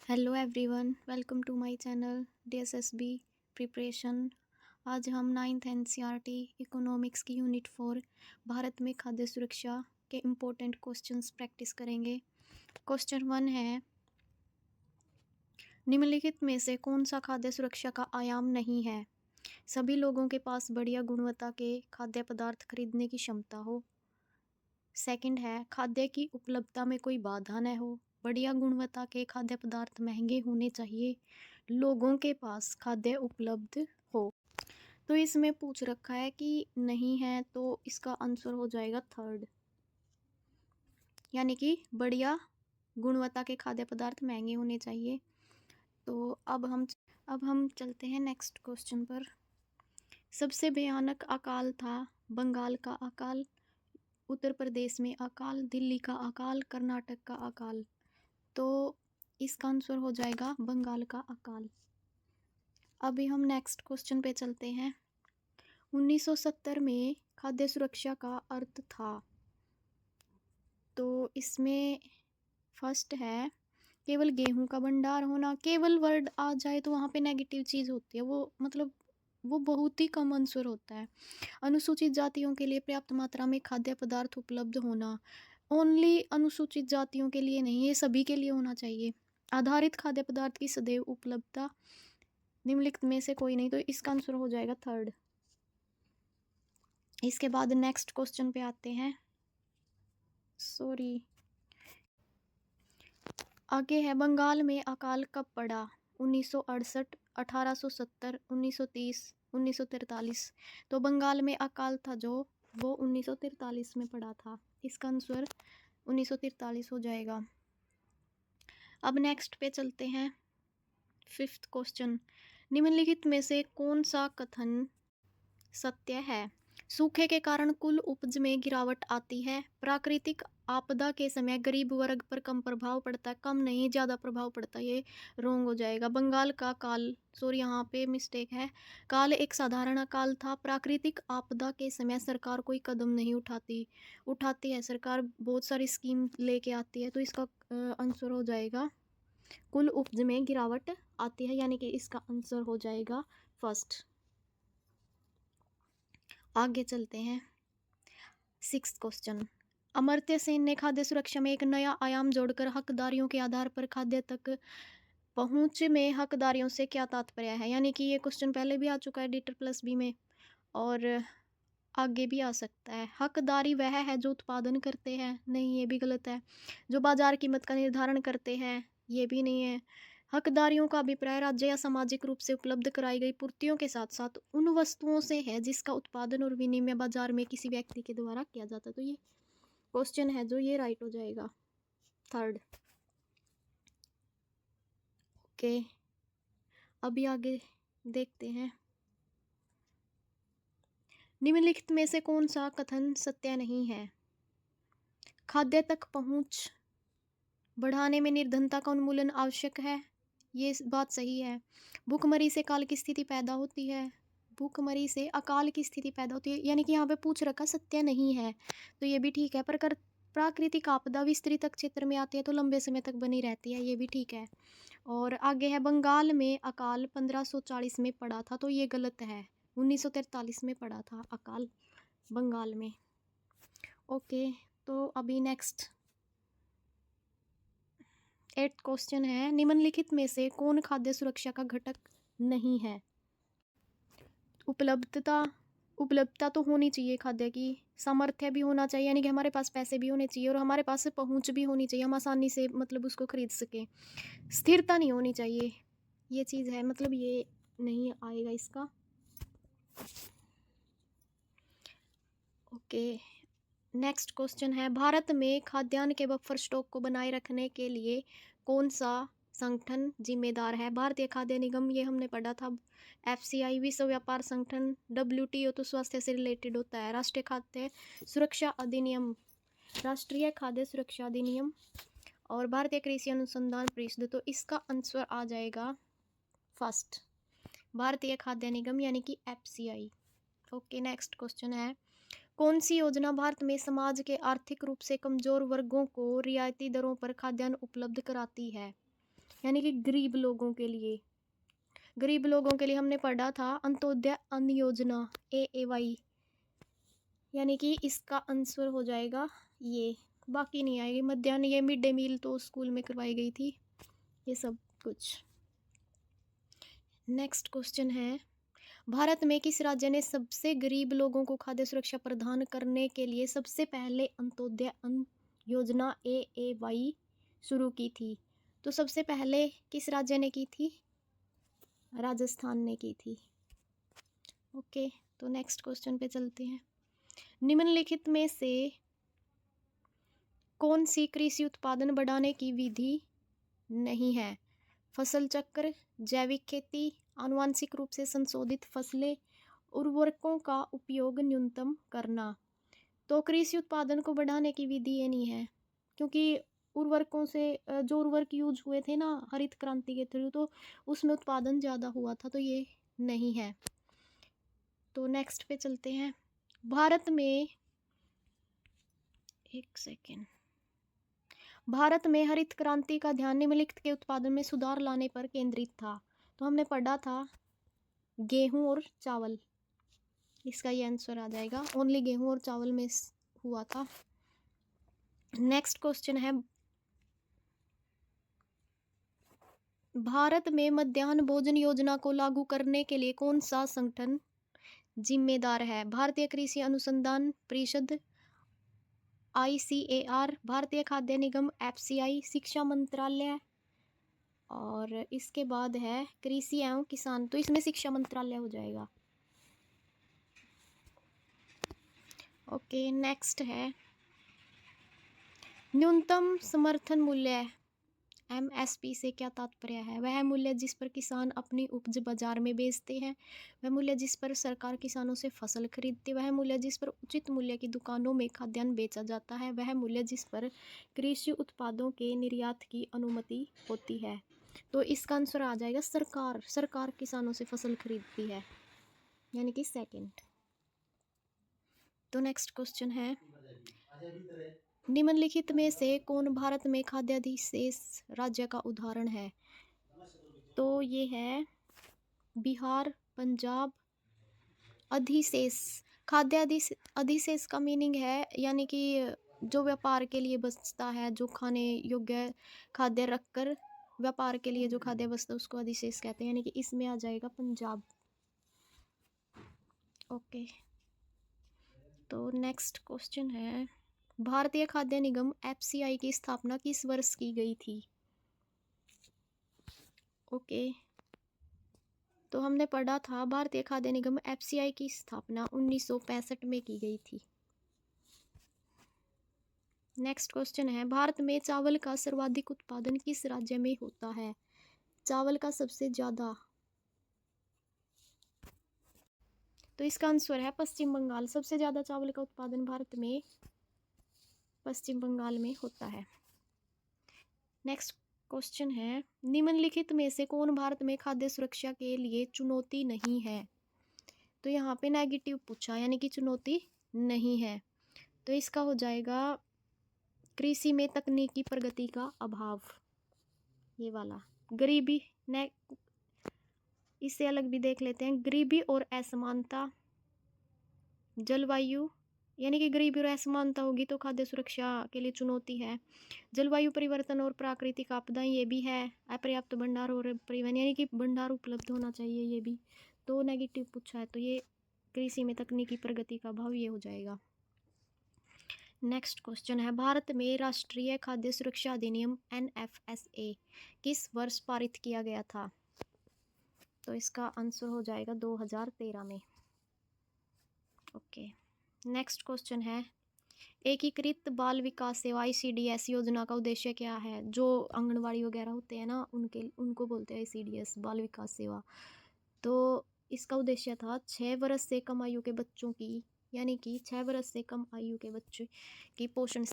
Hello everyone, welcome to my channel DSSB preparation. आज हम ninth NCERT economics की unit 4 Bharat में खाद्य सुरक्षा के इम्पोर्टेंट क्वेश्चंस प्रैक्टिस करेंगे। क्वेश्चन 1 है, निम्नलिखित में से कौन सा खाद्य सुरक्षा का आयाम नहीं है? सभी लोगों के पास बढ़िया गुणवत्ता के खाद्य पदार्थ खरीदने की क्षमता हो। सेकंड है, खाद्य की उपलब्धता में कोई बाधा न हो। बढ़िया गुणवत्ता के खाद्य पदार्थ महंगे होने चाहिए। लोगों के पास खाद्य उपलब्ध हो। तो इसमें पूछ रखा है कि नहीं है, तो इसका आंसर हो जाएगा थर्ड, यानी कि बढ़िया गुणवत्ता के खाद्य पदार्थ महंगे होने चाहिए। तो अब हम चलते हैं नेक्स्ट क्वेश्चन पर। सबसे भयानक अकाल था बंगाल का अकाल, उत्तर प्रदेश में अकाल, दिल्ली का अकाल, कर्नाटक का अकाल। तो इसका आंसर हो जाएगा बंगाल का अकाल। अभी हम नेक्स्ट क्वेश्चन पे चलते हैं। 1970 में खाद्य सुरक्षा का अर्थ था। तो इसमें फर्स्ट है, केवल गेहूं का भंडार होना। केवल वर्ड आ जाए तो वहाँ पे नेगेटिव चीज़ होती है, वो बहुत ही कम आंसर होता है। अनुसूचित जातियों के लिए पर्याप्त मात्रा में खाद्य पदार्थ उपलब्ध होना। ओनली अनुसूचित जातियों के लिए नहीं, ये सभी के लिए होना चाहिए। आधारित खाद्य पदार्थ की सदैव उपलब्धता, निम्नलिखित में से कोई नहीं, तो इसका आंसर हो जाएगा थर्ड। इसके बाद नेक्स्ट क्वेश्चन पे आते हैं। आगे है, बंगाल में अकाल कब पड़ा? 1968, 1870, 1930, 1943। तो बंगाल में अकाल था जो वो 1943 में पड़ा था। इसका आंसर 1943 हो जाएगा। अब नेक्स्ट पे चलते हैं। फिफ्थ क्वेश्चन, निम्नलिखित में से कौन सा कथन सत्य है? सूखे के कारण कुल उपज में गिरावट आती है। प्राकृतिक आपदा के समय गरीब वर्ग पर कम प्रभाव पड़ता है। कम नहीं, ज़्यादा प्रभाव पड़ता है। ये रोंग हो जाएगा। बंगाल का काल, सॉरी यहाँ पे मिस्टेक है। काल एक साधारण अकाल था। प्राकृतिक आपदा के समय सरकार कोई कदम नहीं उठाती है सरकार, बहुत सारी स्कीम लेके आती है। तो इसका आंसर हो जाएगा कुल उपज में गिरावट आती है, यानी कि इसका आंसर हो जाएगा फर्स्ट। आगे चलते हैं। सिक्स्थ क्वेश्चन, अमर्त्य सेन ने खाद्य सुरक्षा में एक नया आयाम जोड़कर हकदारियों के आधार पर खाद्य तक पहुंच में हकदारियों से क्या तात्पर्य है? यानी कि ये क्वेश्चन पहले भी आ चुका है DET+B में और आगे भी आ सकता है। हकदारी वह है जो उत्पादन करते हैं, नहीं ये भी गलत है। जो बाजार कीमत का निर्धारण करते हैं, ये भी नहीं है। हकदारियों का अभिप्राय राज्य या सामाजिक रूप से उपलब्ध कराई गई पूर्तियों के साथ साथ उन वस्तुओं से है जिसका उत्पादन और विनिमय बाजार में किसी व्यक्ति के द्वारा किया जाता है। तो ये क्वेश्चन है जो ये राइट हो जाएगा, थर्ड। ओके, अभी आगे देखते हैं। निम्नलिखित में से कौन सा कथन सत्य नहीं है? खाद्य तक पहुंच बढ़ाने में निर्धनता का उन्मूलन आवश्यक है, ये बात सही है। भूखमरी से काल की स्थिति पैदा होती है। भूखमरी से अकाल की स्थिति पैदा होती है, यानी कि यहाँ पे पूछ रखा सत्य नहीं है, तो ये भी ठीक है। पर प्राकृतिक आपदा विस्तृत क्षेत्र में आती है तो लंबे समय तक बनी रहती है, ये भी ठीक है। और आगे है, बंगाल में अकाल 1540 में पड़ा था, तो ये गलत है। 1943 में पड़ा था अकाल बंगाल में। ओके, तो अभी नेक्स्ट 8th क्वेश्चन है, निम्नलिखित में से कौन खाद्य सुरक्षा का घटक नहीं है? उपलब्धता तो होनी चाहिए खाद्य की, सामर्थ्य भी होना चाहिए, यानी कि हमारे पास पैसे भी होने चाहिए और हमारे पास पहुंच भी होनी चाहिए, हम आसानी से मतलब उसको खरीद सकें। स्थिरता नहीं होनी चाहिए, ये चीज़ है, मतलब ये नहीं आएगा इसका। ओके, नेक्स्ट क्वेश्चन है, भारत में खाद्यान्न के बफर स्टॉक को बनाए रखने के लिए कौन सा संगठन जिम्मेदार है? भारतीय खाद्य निगम, ये हमने पढ़ा था। FCI विश्व व्यापार संगठन, WTO तो स्वास्थ्य से रिलेटेड होता है। राष्ट्रीय खाद्य सुरक्षा अधिनियम, राष्ट्रीय खाद्य सुरक्षा अधिनियम, और भारतीय कृषि अनुसंधान परिषद। तो इसका आंसर आ जाएगा फर्स्ट, भारतीय खाद्य निगम, यानी कि FCI। ओके, नेक्स्ट क्वेश्चन है, कौन सी योजना भारत में समाज के आर्थिक रूप से कमजोर वर्गों को रियायती दरों पर खाद्यान्न उपलब्ध कराती है? यानी कि गरीब लोगों के लिए। गरीब लोगों के लिए हमने पढ़ा था अंत्योदय अन्न योजना AAY, यानी कि इसका आंसर हो जाएगा ये, बाकी नहीं आएगी। मध्याह्न ये मिड डे मील तो स्कूल में करवाई गई थी, ये सब कुछ। नेक्स्ट क्वेश्चन है, भारत में किस राज्य ने सबसे गरीब लोगों को खाद्य सुरक्षा प्रदान करने के लिए सबसे पहले अंत्योदय अन्न योजना AAY शुरू की थी? तो सबसे पहले किस राज्य ने की थी? राजस्थान ने की थी। ओके, तो नेक्स्ट क्वेश्चन पे चलते हैं। निम्नलिखित में से कौन सी कृषि उत्पादन बढ़ाने की विधि नहीं है? फसल चक्र, जैविक खेती, आनुवंशिक रूप से संशोधित फसलें, उर्वरकों का उपयोग न्यूनतम करना। तो कृषि उत्पादन को बढ़ाने की विधि ये नहीं है, क्योंकि उर्वरकों से जो उर्वरक यूज हुए थे ना हरित क्रांति के थ्रू, तो उसमें उत्पादन ज़्यादा हुआ था, तो ये नहीं है। तो नेक्स्ट पे चलते हैं। भारत में, एक सेकेंड, भारत में हरित क्रांति का ध्यान निम्नलिखित के उत्पादन में सुधार लाने पर केंद्रित था। तो हमने पढ़ा था गेहूं और चावल, इसका ये आंसर आ जाएगा। ओनली गेहूं और चावल में हुआ था। नेक्स्ट क्वेश्चन है, भारत में मध्याह्न भोजन योजना को लागू करने के लिए कौन सा संगठन जिम्मेदार है? भारतीय कृषि अनुसंधान परिषद ICAR, भारतीय खाद्य निगम FCI, शिक्षा मंत्रालय, और इसके बाद है कृषि एवं किसान, तो इसमें शिक्षा मंत्रालय हो जाएगा। ओके, नेक्स्ट है, न्यूनतम समर्थन मूल्य MSP से क्या तात्पर्य है? वह मूल्य जिस पर किसान अपनी उपज बाजार में बेचते हैं, वह मूल्य जिस पर सरकार किसानों से फसल खरीदती है, वह मूल्य जिस पर उचित मूल्य की दुकानों में खाद्यान्न बेचा जाता है, वह मूल्य जिस पर कृषि उत्पादों के निर्यात की अनुमति होती है। तो इसका आंसर आ जाएगा सरकार किसानों से फसल खरीदती है, यानी कि सेकंड। तो नेक्स्ट क्वेश्चन है, निम्नलिखित में से कौन भारत में खाद्याधिशेष राज्य का उदाहरण है? तो ये है बिहार, पंजाब। अधिशेष, अधिशेष का मीनिंग है यानी कि जो व्यापार के लिए बचता है, जो खाने योग्य खाद्य रखकर व्यापार के लिए जो खाद्य बचता है उसको अधिशेष कहते हैं, यानी कि इसमें आ जाएगा पंजाब। ओके, तो नेक्स्ट क्वेश्चन है, भारतीय खाद्य निगम FCI की स्थापना किस वर्ष की गई थी? ओके, तो हमने पढ़ा था भारतीय खाद्य निगम FCI की स्थापना 1965 में की गई थी। नेक्स्ट क्वेश्चन है, भारत में चावल का सर्वाधिक उत्पादन किस राज्य में होता है? चावल का सबसे ज़्यादा, तो इसका आंसर है पश्चिम बंगाल। सबसे ज़्यादा चावल का उत्पादन भारत में पश्चिम बंगाल में होता है। नेक्स्ट क्वेश्चन है, निम्नलिखित में से कौन भारत में खाद्य सुरक्षा के लिए चुनौती नहीं है? तो यहाँ पे नेगेटिव पूछा, यानी कि चुनौती नहीं है, तो इसका हो जाएगा कृषि में तकनीकी प्रगति का अभाव, ये वाला। गरीबी, इससे अलग भी देख लेते हैं, गरीबी और असमानता, जलवायु, यानी कि गरीबी और असमानता होगी तो खाद्य सुरक्षा के लिए चुनौती है। जलवायु परिवर्तन और प्राकृतिक आपदाएं, ये भी है। अपर्याप्त भंडार और परिवहन, यानी कि भंडार उपलब्ध होना चाहिए, ये भी तो नेगेटिव पूछा है, तो ये कृषि में तकनीकी प्रगति का अभाव, ये हो जाएगा। नेक्स्ट क्वेश्चन है, भारत में राष्ट्रीय खाद्य सुरक्षा अधिनियम NFSA किस वर्ष पारित किया गया था? तो इसका आंसर हो जाएगा 2013 में। ओके, नेक्स्ट क्वेश्चन है, एकीकृत बाल विकास सेवा ICDS योजना का उद्देश्य क्या है? जो आंगनवाड़ी वगैरह होते हैं ना, उनको बोलते हैं ICDS, बाल विकास सेवा। तो इसका उद्देश्य था 6 वर्ष से कम आयु के बच्चों की, यानी कि 6 वर्ष से कम आयु के बच्चे की पोषण